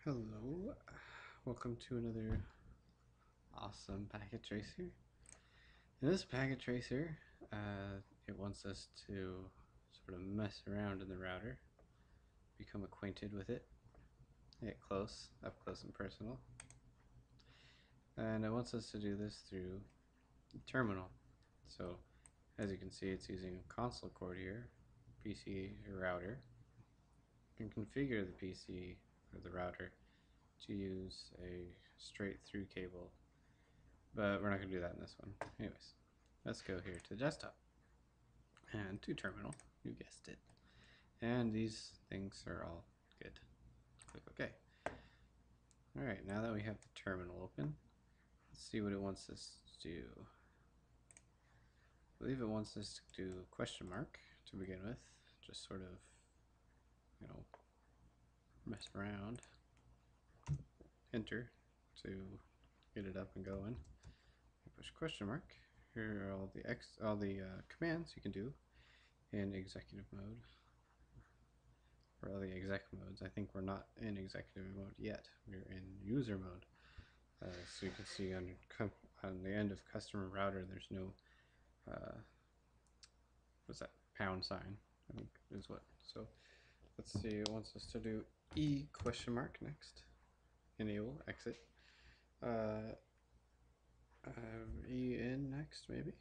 Hello, welcome to another awesome packet tracer. In this packet tracer, it wants us to sort of mess around in the router, become acquainted with it, get close, up close and personal. And it wants us to do this through the terminal. So as you can see, it's using a console cord here, PC router. You can configure the PC or the router to use a straight through cable, but we're not going to do that in this one. Anyways, let's go here to desktop and to terminal. You guessed it. And these things are all good. Click OK. Alright, now that we have the terminal open, let's see what it wants us to do. I believe it wants us to do question mark to begin with. Just sort of, mess around. Enter to get it up and going. Push question mark. Here are all the commands you can do in executive mode. For all the exec modes, I think we're not in executive mode yet. We're in user mode. So you can see on the end of customer router, there's no what's that, pound sign, I think is what. So let's see, it wants us to do E question mark next. Enable, exit. E in next, maybe.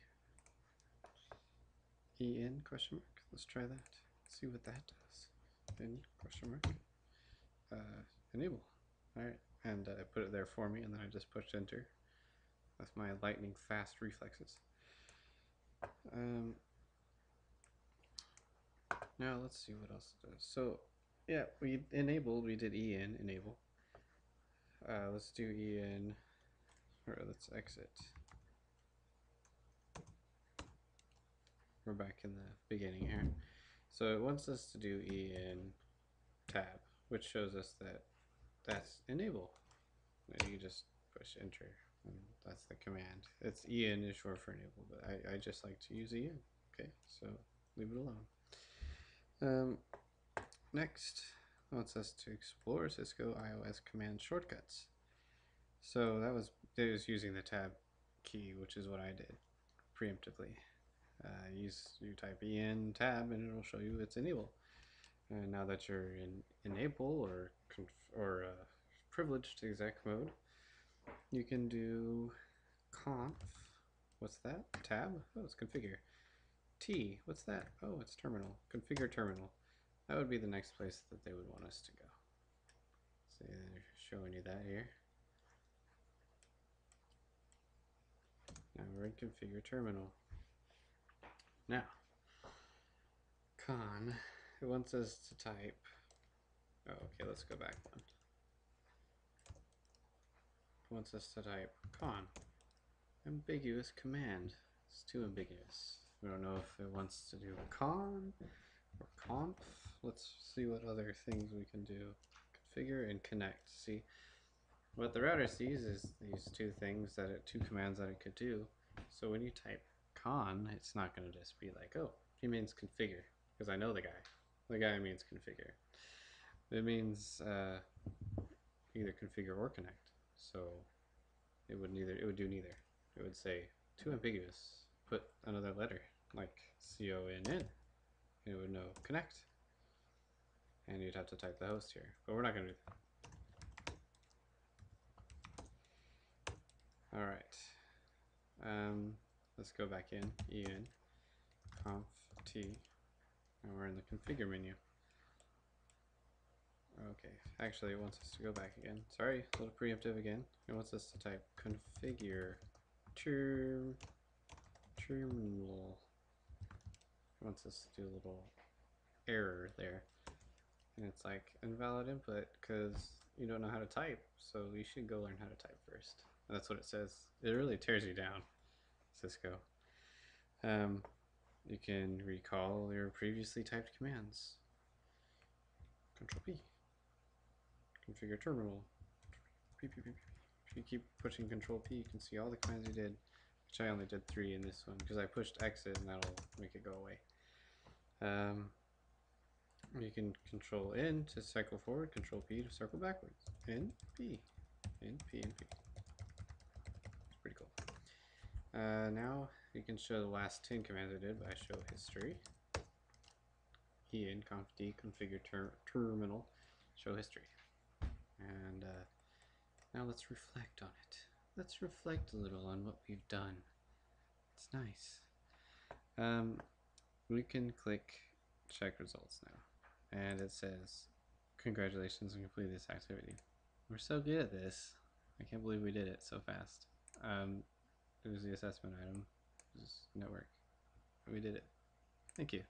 E in question mark. Let's try that. See what that does. In question mark. Enable. Alright, and it put it there for me, and then I just pushed enter with my lightning fast reflexes. Now let's see what else it does. So yeah, we did E in, enable. Let's do E in, or let's exit. We're back in the beginning here. So it wants us to do E in tab, which shows us that that's enable. And you just push enter, and that's the command. It's E in is short for enable, but I just like to use E in. Okay, so leave it alone. Next, it wants us to explore Cisco IOS command shortcuts. So it was using the tab key, which is what I did preemptively. You type en tab and it'll show you it's enable. And now that you're in enable or privileged exec mode, you can do conf. What's that? Tab? Oh, it's configure. T. What's that? Oh, it's terminal. Configure terminal. That would be the next place that they would want us to go. So they're showing you that here. Now we're in configure terminal. Now, con, it wants us to type, oh, okay, let's go back one. It wants us to type con, ambiguous command. It's too ambiguous. We don't know if it wants to do con or conf. Let's see what other things we can do. Configure and connect. See, what the router sees is these two commands that it could do. So when you type con, it's not going to just be like, oh, he means configure, because I know the guy. The guy means configure. It means either configure or connect. So it would do neither. It would say too ambiguous. Put another letter like CONN. It would know connect. And you'd have to type the host here. But we're not going to do that. Alright. Let's go back in. En conf t. And we're in the configure menu. Okay, actually it wants us to go back again. Sorry, a little preemptive again. It wants us to type configure terminal. It wants us to do a little error there. And it's like invalid input because you don't know how to type, so you should go learn how to type first. And that's what it says. It really tears you down, Cisco. You can recall your previously typed commands. Control P. Configure terminal. P. If you keep pushing Control P, you can see all the commands you did, which I only did 3 in this one because I pushed exit and that'll make it go away. You can control N to cycle forward, control P to circle backwards. N, P, N, P, N, P. It's pretty cool. Now you can show the last 10 commands I did by show history. En conf d configure terminal, show history. And now let's reflect on it. Let's reflect a little on what we've done. It's nice. We can click check results now. And it says, congratulations on completing this activity. We're so good at this. I can't believe we did it so fast. It was the assessment item. It was network. We did it. Thank you.